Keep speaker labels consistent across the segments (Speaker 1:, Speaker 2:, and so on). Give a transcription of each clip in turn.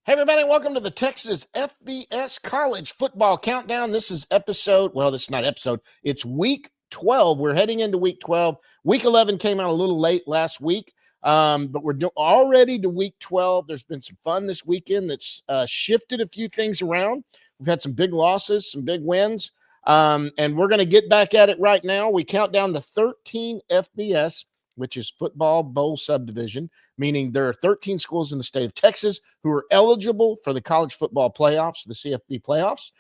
Speaker 1: Hey, everybody, welcome to the Texas FBS College Football Countdown. This is this is not episode, it's week 12. We're heading into week 12. Week 11 came out a little late last week, but we're already to week 12. There's been some fun this weekend that's shifted a few things around. We've had some big losses, some big wins, and we're going to get back at it right now. We count down the 13 FBS, which is Football Bowl Subdivision, meaning there are 13 schools in the state of Texas who are eligible for the college football playoffs, the CFB playoffs.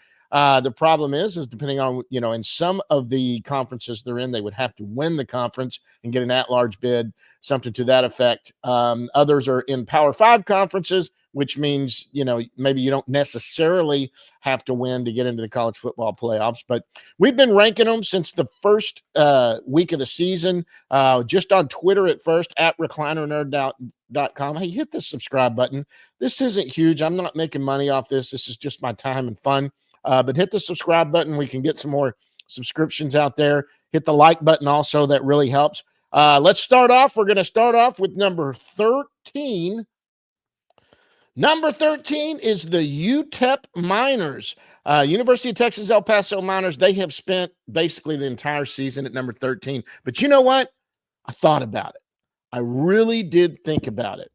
Speaker 1: The problem is depending on, in some of the conferences they're in, they would have to win the conference and get an at-large bid, something to that effect. Others are in Power 5 conferences, which means, maybe you don't necessarily have to win to get into the college football playoffs. But we've been ranking them since the first week of the season, just on Twitter at first, at reclinernerd.com. Hey, hit the subscribe button. This isn't huge. I'm not making money off this. This is just my time and fun. But hit the subscribe button. We can get some more subscriptions out there. Hit the like button also. That really helps. Let's start off. We're going to start off with number 13. Number 13 is the UTEP Miners. University of Texas El Paso Miners. They have spent basically the entire season at number 13. But you know what? I thought about it. I really did think about it.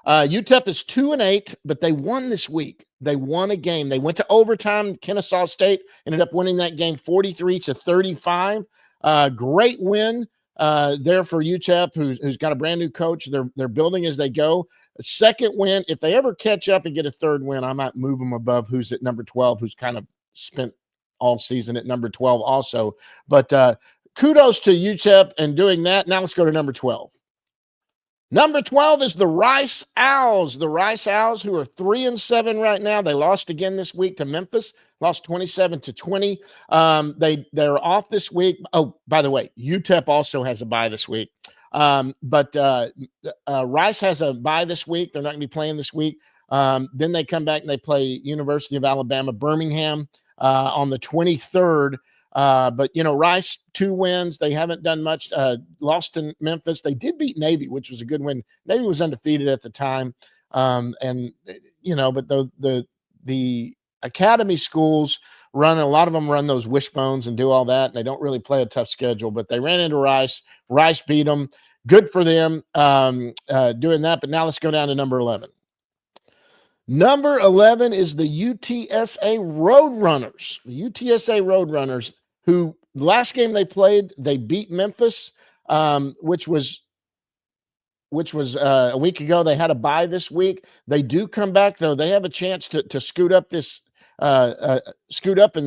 Speaker 1: UTEP is 2-8, but they won this week. They won a game. They went to overtime. Kennesaw State ended up winning that game 43-35. Great win there for UTEP, who's got a brand new coach. They're building as they go. A second win. If they ever catch up and get a third win, I might move them above who's at number 12, who's kind of spent all season at number 12 also. But kudos to UTEP and doing that. Now let's go to number 12. Number 12 is the Rice Owls. The Rice Owls, who are 3-7 right now. They lost again this week to Memphis, lost 27-20. They're off this week. Oh, by the way, UTEP also has a bye this week. But Rice has a bye this week. They're not going to be playing this week. Then they come back and they play University of Alabama, Birmingham on the 23rd. But, Rice, 2 wins. They haven't done much. Lost in Memphis. They did beat Navy, which was a good win. Navy was undefeated at the time. But the academy schools a lot of them run those wishbones and do all that. And they don't really play a tough schedule, but they ran into Rice. Rice beat them. Good for them doing that. But now let's go down to number 11. Number 11 is the UTSA Roadrunners. The UTSA Roadrunners, who last game they played, they beat Memphis, which was a week ago. They had a bye this week. They do come back, though. They have a chance to scoot up in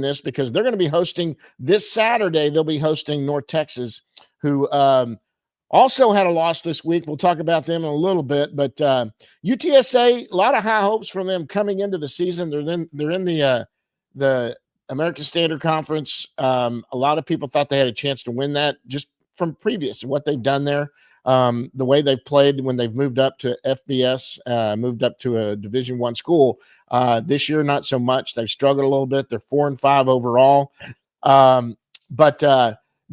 Speaker 1: this because they're going to be hosting this Saturday. They'll be hosting North Texas, who also had a loss this week. We'll talk about them in a little bit, but UTSA, a lot of high hopes from them coming into the season. They're in the American Standard Conference. A lot of people thought they had a chance to win that just from previous and what they've done there. The way they've played when they've moved up to FBS, moved up to a Division I school. This year, not so much. They've struggled a little bit. They're 4-5 overall.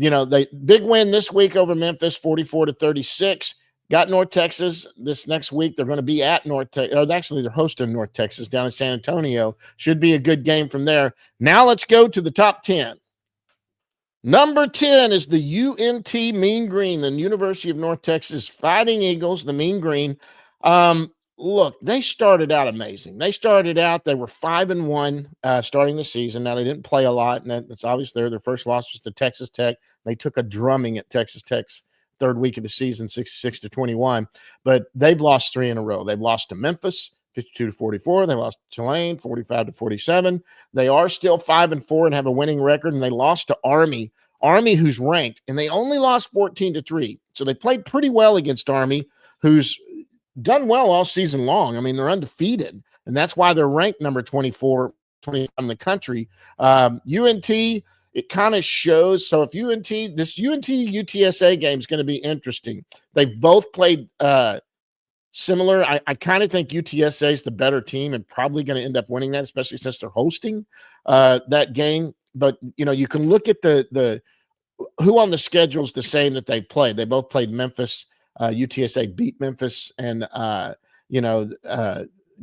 Speaker 1: They big win this week over Memphis, 44-36. Got North Texas this next week. They're going to be at they're hosting North Texas down in San Antonio. Should be a good game from there. Now let's go to the top 10. Number 10 is the UNT Mean Green, the University of North Texas Fighting Eagles, the Mean Green. Look, they started out amazing. They were 5-1 starting the season. Now, they didn't play a lot, and that's obvious there. Their first loss was to Texas Tech. They took a drumming at Texas Tech's third week of the season, 66-21. But they've lost 3 in a row. They've lost to Memphis, 52-44. They lost to Tulane, 45-47. They are still 5-4 and have a winning record, and they lost to Army, who's ranked, and they only lost 14-3. So they played pretty well against Army, who's done well all season long. I mean, they're undefeated, and that's why they're ranked number 24 in the country. UNT, it kind of shows. So if this UTSA game is going to be interesting. They've both played similar. I kind of think UTSA is the better team and probably going to end up winning that, especially since they're hosting that game. But, you can look at the who on the schedule is the same that they played. They both played Memphis. UTSA beat Memphis, and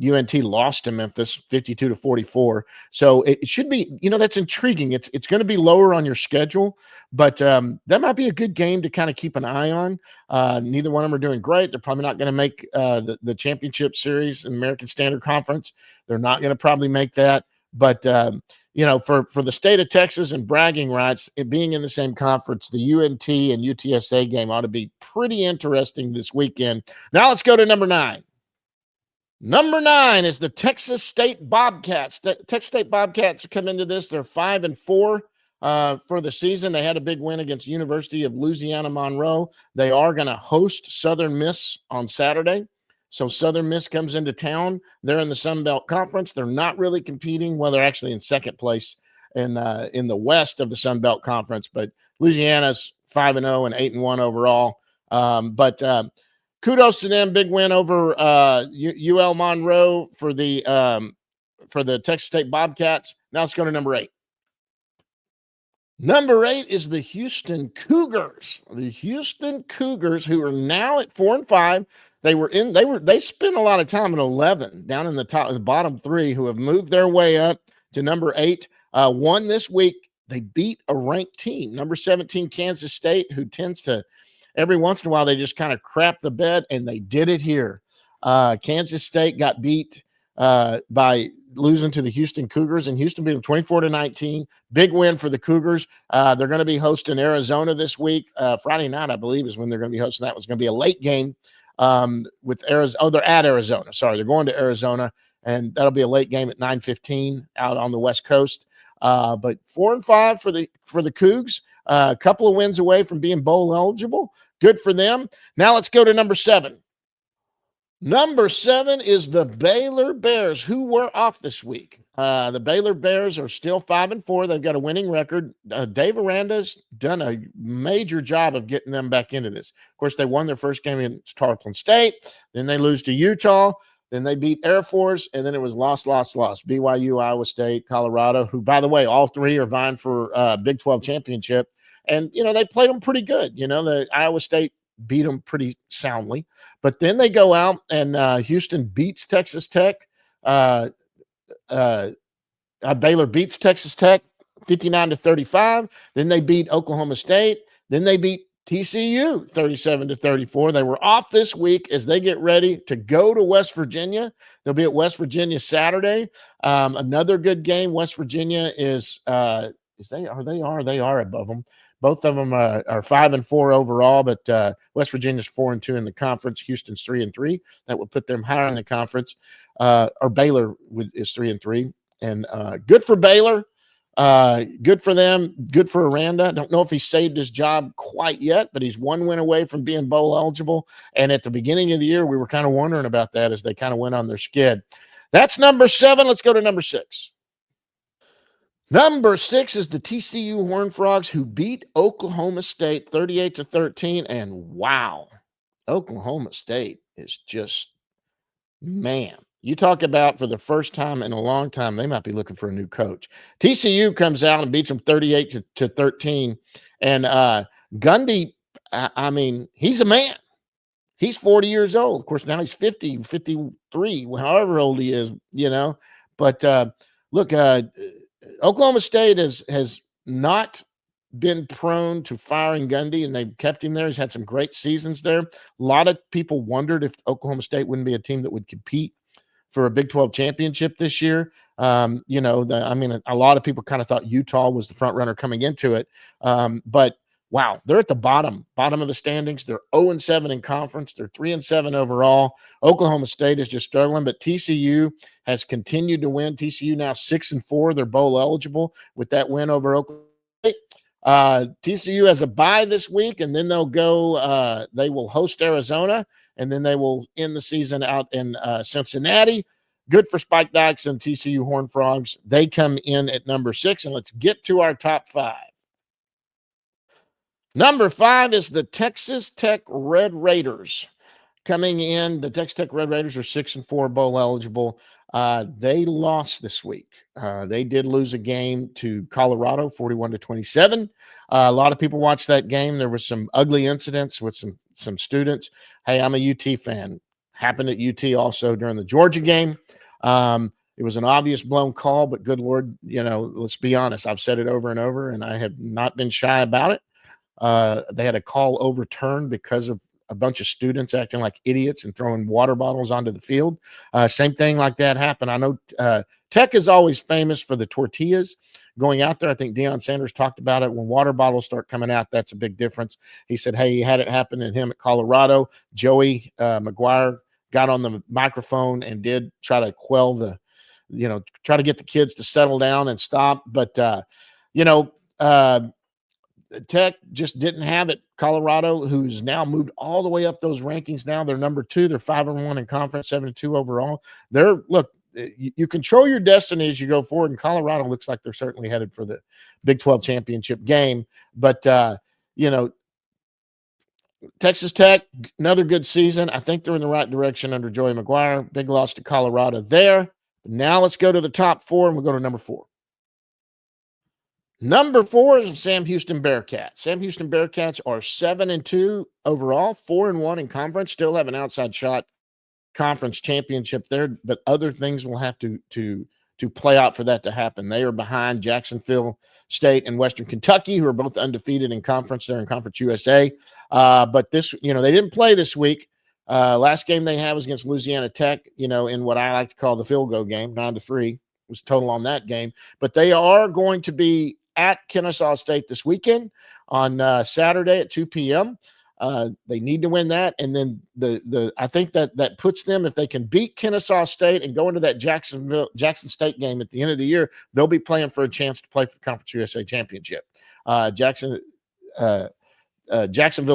Speaker 1: UNT lost to Memphis 52-44. So it should be, that's intriguing. It's going to be lower on your schedule, but that might be a good game to kind of keep an eye on. Neither one of them are doing great. They're probably not going to make the championship series in American Standard Conference. They're not going to probably make that. But, for the state of Texas and bragging rights, it being in the same conference, the UNT and UTSA game ought to be pretty interesting this weekend. Now let's go to number 9. Number 9 is the Texas State Bobcats. The Texas State Bobcats come into this. They're 5-4 for the season. They had a big win against University of Louisiana Monroe. They are going to host Southern Miss on Saturday. So Southern Miss comes into town. They're in the Sun Belt Conference. They're not really competing. Well, they're actually in second place in the west of the Sun Belt Conference. But Louisiana's 5-0 and 8-1 overall. Kudos to them. Big win over UL Monroe for the Texas State Bobcats. Now let's go to number 8. Number 8 is the Houston Cougars. The Houston Cougars, who are now at 4-5. They spent a lot of time at 11 down in the bottom 3, who have moved their way up to number 8. Won this week. They beat a ranked team, number 17 Kansas State, who tends to every once in a while they just kind of crap the bed, and they did it here. Kansas State got beat by losing to the Houston Cougars, and Houston beat them 24-19. Big win for the Cougars. They're going to be hosting Arizona this week. Friday night, I believe, is when they're going to be hosting that. It's going to be a late game with Arizona. Oh, they're at Arizona. Sorry, they're going to Arizona, and that'll be a late game at 9:15 out on the West Coast. But 4-5 for the Cougs. A couple of wins away from being bowl eligible. Good for them. Now let's go to number 7. Number 7 is the Baylor Bears, who were off this week. The Baylor Bears are still 5-4. They've got a winning record. Dave Aranda's done a major job of getting them back into this. Of course, they won their first game against Tarleton State. Then they lose to Utah. Then they beat Air Force, and then it was loss. BYU, Iowa State, Colorado, who, by the way, all 3 are vying for Big 12 championship. And, they played them pretty good. The Iowa State beat them pretty soundly. But then they go out and Houston beats Texas Tech. Baylor beats Texas Tech 59-35. Then they beat Oklahoma State. Then they beat TCU 37-34. They were off this week as they get ready to go to West Virginia. They'll be at West Virginia Saturday. Another good game. West Virginia they are above them. Both of them are 5-4 overall, but West Virginia's 4-2 in the conference. Houston's 3-3. That would put them higher in the conference. Or Baylor is 3-3, and good for Baylor. Good for them. Good for Aranda. Don't know if he saved his job quite yet, but he's one win away from being bowl eligible. And at the beginning of the year, we were kind of wondering about that as they kind of went on their skid. That's number 7. Let's go to number 6. Number 6 is the TCU Horned Frogs, who beat Oklahoma State 38-13. And wow, Oklahoma State is just, man. You talk about for the first time in a long time, they might be looking for a new coach. TCU comes out and beats them 38-13. And Gundy, I mean, he's a man. He's 40 years old. Of course, now he's 50, 53, however old he is, But look, Oklahoma State has not been prone to firing Gundy, and they've kept him there. He's had some great seasons there. A lot of people wondered if Oklahoma State wouldn't be a team that would compete for a Big 12 championship this year. A lot of people kind of thought Utah was the front runner coming into it. But wow, they're at the bottom of the standings. They're 0-7 in conference. They're 3-7 overall. Oklahoma State is just struggling, but TCU has continued to win. TCU now 6-4. They're bowl eligible with that win over Oklahoma State. TCU has a bye this week, and then they'll go. They will host Arizona, and then they will end the season out in Cincinnati. Good for Spike Dykes and TCU Horned Frogs. They come in at number 6, and let's get to our top 5. Number 5 is the Texas Tech Red Raiders. Coming in, the Texas Tech Red Raiders are 6-4 bowl eligible. They lost this week. They did lose a game to Colorado, 41-27. A lot of people watched that game. There was some ugly incidents with some students. Hey, I'm a UT fan. happened at UT also during the Georgia game. It was an obvious blown call, but good Lord, let's be honest. I've said it over and over, and I have not been shy about it. They had a call overturned because of a bunch of students acting like idiots and throwing water bottles onto the field. Same thing like that happened. I know Tech is always famous for the tortillas going out there. I think Deion Sanders talked about it. When water bottles start coming out, that's a big difference. He said, hey, he had it happen to him at Colorado. Joey McGuire got on the microphone and did try to quell try to get the kids to settle down and stop. But, Tech just didn't have it. Colorado, who's now moved all the way up those rankings. Now they're number 2. They're 5-1 in conference, 7-2 overall. You control your destiny as you go forward. And Colorado looks like they're certainly headed for the Big 12 championship game. But Texas Tech, another good season. I think they're in the right direction under Joey McGuire. Big loss to Colorado there. Now let's go to the top 4, and we'll go to number 4. Number 4 is the Sam Houston Bearcats. Sam Houston Bearcats are 7-2 overall, 4-1 in conference. Still have an outside shot conference championship there, but other things will have to play out for that to happen. They are behind Jacksonville State and Western Kentucky, who are both undefeated in conference. They're in Conference USA. But this, they didn't play this week. Last game they had was against Louisiana Tech, in what I like to call the field goal game, 9-3 was total on that game. But they are going to be at Kennesaw State this weekend on Saturday at 2 p.m. They need to win that, and then I think that puts them, if they can beat Kennesaw State and go into that Jackson State game at the end of the year, they'll be playing for a chance to play for the Conference USA championship. Jacksonville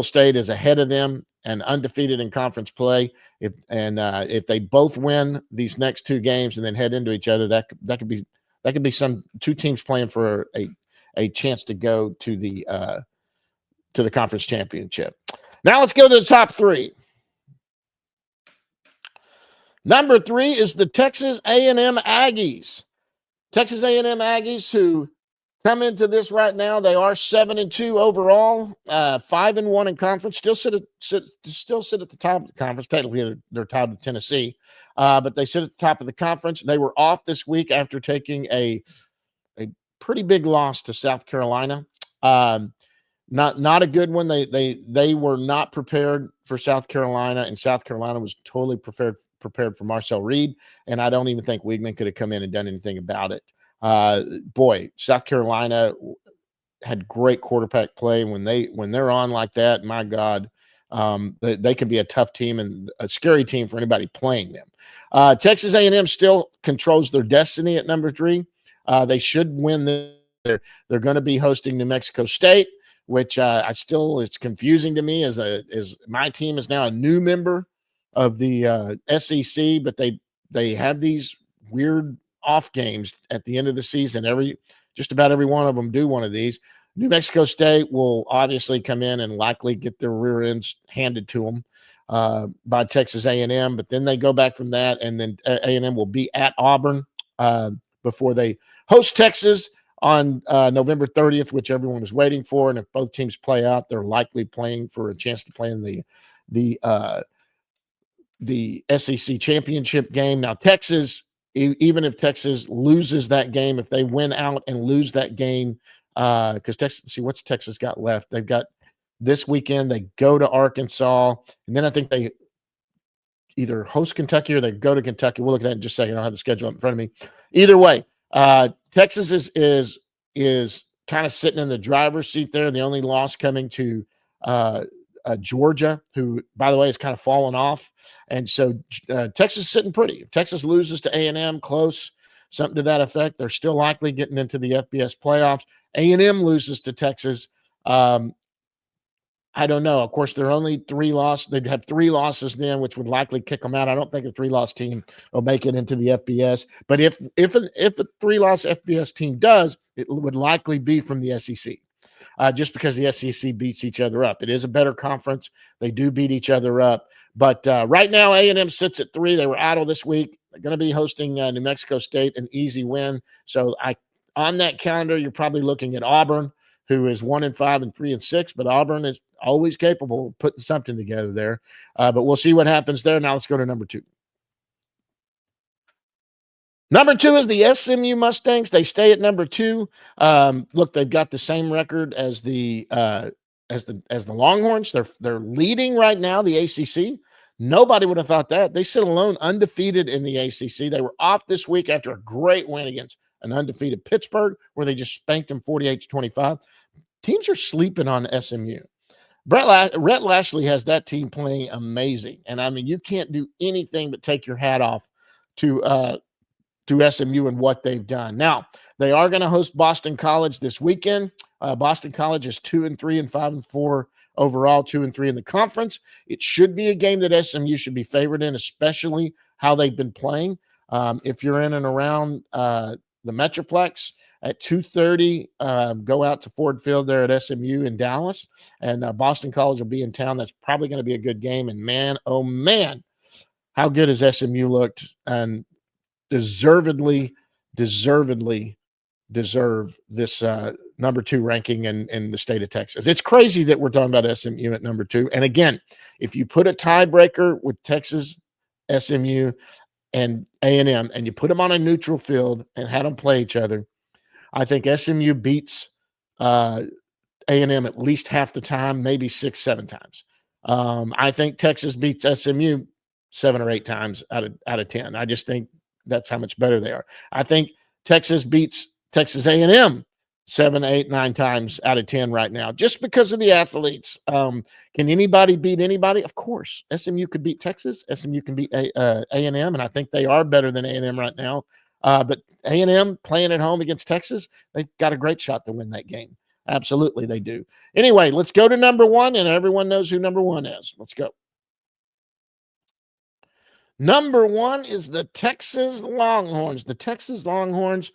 Speaker 1: State is ahead of them and undefeated in conference play. If they both win these next 2 games and then head into each other, that could be some 2 teams playing for a chance to go to the conference championship. Now let's go to the top 3. Number 3 is the Texas A&M Aggies. Texas A&M Aggies, who come into this right now, they are 7-2 overall, 5-1 in conference. Still sit at the top of the conference. Technically, they're tied with Tennessee, but they sit at the top of the conference. They were off this week after taking a pretty big loss to South Carolina. Not a good one. They were not prepared for South Carolina, and South Carolina was totally prepared for Marcel Reed, and I don't even think Weigman could have come in and done anything about it. South Carolina had great quarterback play. When they're on like that, my God, they can be a tough team and a scary team for anybody playing them. Texas A&M still controls their destiny at number 3. They should win this. They're going to be hosting New Mexico State, which it's confusing to me as my team is now a new member of the SEC, but they have these weird off games at the end of the season. Just about every one of them do one of these. New Mexico State will obviously come in and likely get their rear ends handed to them by Texas A&M, but then they go back from that, and then A&M will be at Auburn before they host Texas on November 30th, which everyone is waiting for. And if both teams play out, they're likely playing for a chance to play in the SEC championship game. Now, Texas, even if Texas loses that game, if they win out and lose that game, because Texas, what's Texas got left? They've got this weekend, they go to Arkansas, and then I think they either host Kentucky or they go to Kentucky. We'll look at that in just a second. I don't have the schedule up in front of me. Either way, Texas is kind of sitting in the driver's seat there. The only loss coming to Georgia, who, by the way, has kind of fallen off. And so Texas is sitting pretty. If Texas loses to A&M close, something to that effect, they're still likely getting into the FBS playoffs. A&M loses to Texas. I don't know. Of course, they're only 3 losses. They'd have 3 losses then, which would likely kick them out. I don't think a 3-loss team will make it into the FBS. But if a 3-loss FBS team does, it would likely be from the SEC, just because the SEC beats each other up. It is a better conference. They do beat each other up. But right now, A&M sits at 3. They were idle this week. They're going to be hosting New Mexico State, an easy win. So on that calendar, you're probably looking at Auburn, who is 1-5 and 3-6, but Auburn is always capable of putting something together there. But we'll see what happens there. Now let's go to number 2. Number 2 is the SMU Mustangs. They stay at number 2. Look, they've got the same record as the Longhorns. They're leading right now the ACC. Nobody would have thought that. They sit alone undefeated in the ACC. They were off this week after a great win against an undefeated Pittsburgh, where they just spanked them 48-25. Teams are sleeping on SMU. Rhett Lashley has that team playing amazing. And, I mean, you can't do anything but take your hat off to SMU and what they've done. Now, they are going to host Boston College this weekend. Boston College is 2-3 and 5-4 overall, 2-3 in the conference. It should be a game that SMU should be favored in, especially how they've been playing. If you're in and around the Metroplex at 2:30, go out to Ford Field there at SMU in Dallas, and Boston College will be in town. That's probably going to be a good game. And man, oh man, how good has SMU looked, and deservedly deserve this number 2 ranking in the state of Texas. It's crazy that we're talking about SMU at number 2. And again, if you put a tiebreaker with Texas, SMU, and A&M, and you put them on a neutral field and had them play each other, I think SMU beats A&M at least half the time, maybe 6-7 times. I think Texas beats SMU 7 or 8 times out of 10. I just think that's how much better they are. I think Texas beats Texas A&M 7, 8, 9 times out of 10 right now, just because of the athletes. Can anybody beat anybody? Of course. SMU could beat Texas. SMU can beat A&M, and I think they are better than A&M right now. But A&M playing at home against Texas, they've got a great shot to win that game. Absolutely, they do. Anyway, let's go to number 1, and everyone knows who number 1 is. Let's go. Number 1 is the Texas Longhorns. The Texas Longhorns,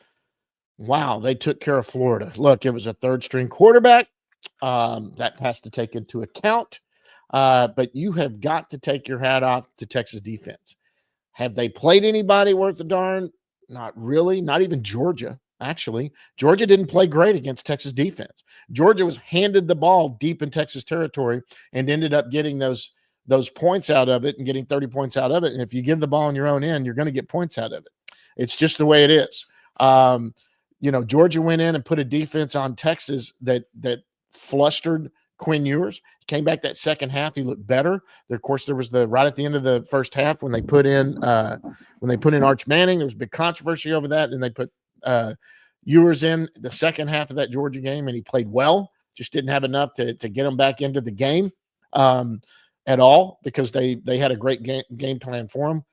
Speaker 1: wow, they took care of Florida. Look, it was a third-string quarterback. That has to take into account. But you have got to take your hat off to Texas defense. Have they played anybody worth a darn? Not really. Not even Georgia, actually. Georgia didn't play great against Texas defense. Georgia was handed the ball deep in Texas territory and ended up getting those points out of it and getting 30 points out of it. And if you give the ball in your own end, you're going to get points out of it. It's just the way it is. Georgia went in and put a defense on Texas that flustered Quinn Ewers. He came back that second half. He looked better. Of course, there was right at the end of the first half when they put in Arch Manning. There was big controversy over that. Then they put Ewers in the second half of that Georgia game, and he played well. Just didn't have enough to get him back into the game at all, because they had a great game plan for him.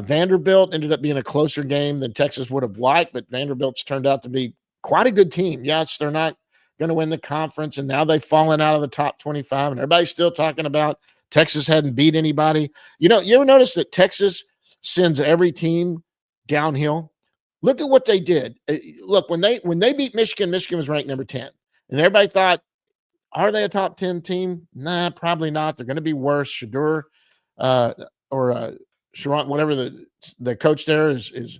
Speaker 1: Vanderbilt ended up being a closer game than Texas would have liked, but Vanderbilt's turned out to be quite a good team. Yes, they're not going to win the conference, and now they've fallen out of the top 25, and everybody's still talking about Texas hadn't beat anybody. You ever notice that Texas sends every team downhill? Look at what they did. Look, when they beat Michigan, Michigan was ranked number 10, and everybody thought, are they a top 10 team? Nah, probably not. They're going to be worse. Shadur or Sharon, whatever the coach there is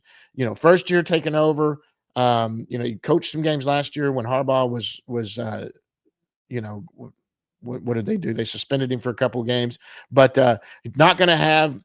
Speaker 1: first year taking over. He coached some games last year when Harbaugh was what did they do? They suspended him for a couple of games, but not going to have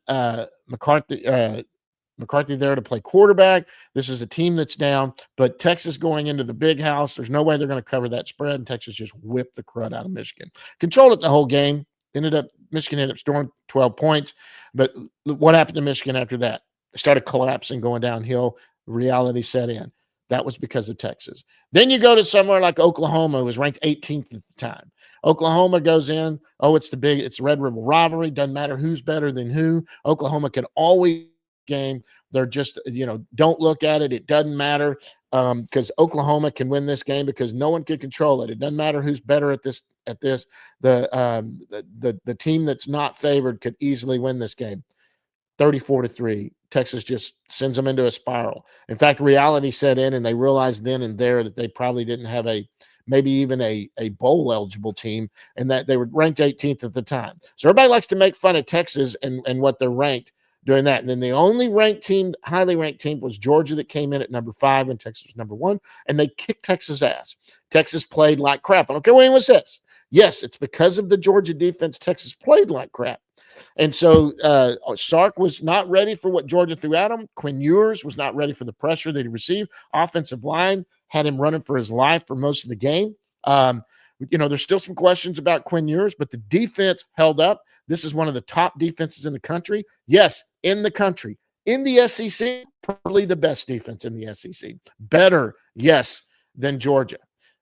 Speaker 1: McCarthy there to play quarterback. This is a team that's down, but Texas going into the big house, there's no way they're going to cover that spread, and Texas just whipped the crud out of Michigan. Controlled it the whole game. Michigan ended up scoring 12 points, but what happened to Michigan after that? They started collapsing, going downhill. Reality set in. That was because of Texas. Then you go to somewhere like Oklahoma, who was ranked 18th at the time. Oklahoma goes in, it's Red River rivalry. Doesn't matter who's better than who. Oklahoma can always game. They're just, don't look at it. It doesn't matter, because Oklahoma can win this game because no one can control it. It doesn't matter who's better at this. The team that's not favored could easily win this game. 34-3. Texas just sends them into a spiral. In fact, reality set in, and they realized then and there that they probably didn't have maybe even a bowl eligible team, and that they were ranked 18th at the time. So everybody likes to make fun of Texas and what they're ranked. during that. And then the only ranked team, highly ranked team, was Georgia, that came in at number 5 when Texas was number 1, and they kicked Texas' ass. Texas played like crap. I don't care what anyone says. Yes, it's because of the Georgia defense Texas played like crap. And so Sark was not ready for what Georgia threw at him. Quinn Ewers was not ready for the pressure that he received. Offensive line had him running for his life for most of the game. There's still some questions about Quinn Ewers, but the defense held up. This is one of the top defenses in the country. Yes, in the country. In the SEC, probably the best defense in the SEC. Better, yes, than Georgia.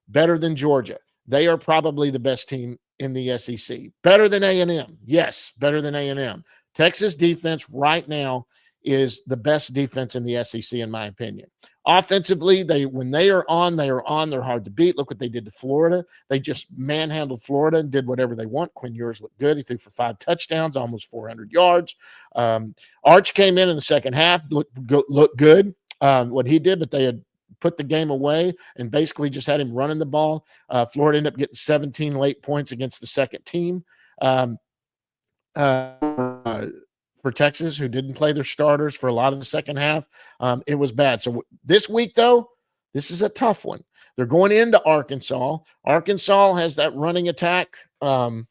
Speaker 1: Better than Georgia. They are probably the best team in the SEC. Better than A&M. Yes, better than A&M. Texas defense right now is the best defense in the SEC, in my opinion. Offensively, when they are on. They're hard to beat. Look what they did to Florida. They just manhandled Florida and did whatever they want. Quinn Ewers looked good. He threw for 5 touchdowns, almost 400 yards. Arch came in the second half, looked good, what he did, but they had put the game away and basically just had him running the ball. Florida ended up getting 17 late points against the second team for Texas, who didn't play their starters for a lot of the second half. It was bad. So this week, though, this is a tough one. They're going into Arkansas. Arkansas has that running attack, but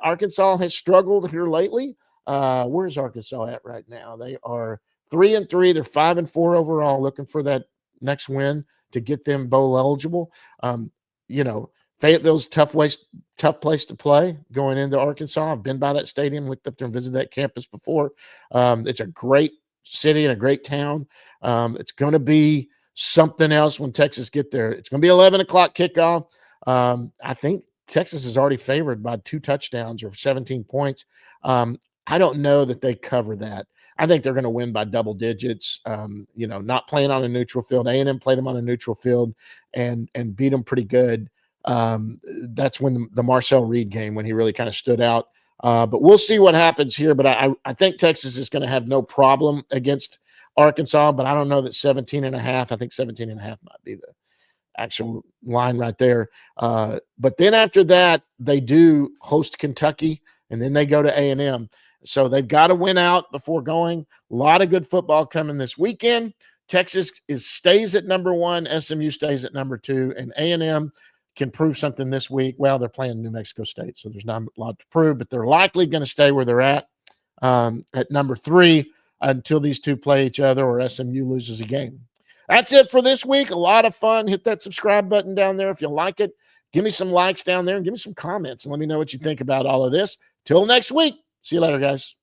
Speaker 1: Arkansas has struggled here lately. Where's Arkansas at right now? They are 3-3. They're 5-4 overall, looking for that next win to get them bowl eligible. Fayetteville's tough place to play going into Arkansas. I've been by that stadium, looked up there and visited that campus before. It's a great city and a great town. It's going to be something else when Texas get there. It's going to be 11 o'clock kickoff. I think Texas is already favored by 2 touchdowns or 17 points. I don't know that they cover that. I think they're going to win by double digits. Not playing on a neutral field. A&M played them on a neutral field and beat them pretty good. That's when the Marcel Reed game, when he really kind of stood out. But we'll see what happens here. But I think Texas is going to have no problem against Arkansas, but I don't know that 17.5. I think 17.5 might be the actual line right there. But then after that, they do host Kentucky, and then they go to A&M. So they've got to win out before going. A lot of good football coming this weekend. Texas stays at number 1. SMU stays at number 2. And A&M can prove something this week. Well, they're playing New Mexico State, so there's not a lot to prove, but they're likely going to stay where they're at number 3 until these two play each other or SMU loses a game. That's it for this week. A lot of fun. Hit that subscribe button down there if you like it. Give me some likes down there and give me some comments and let me know what you think about all of this. Till next week. See you later, guys.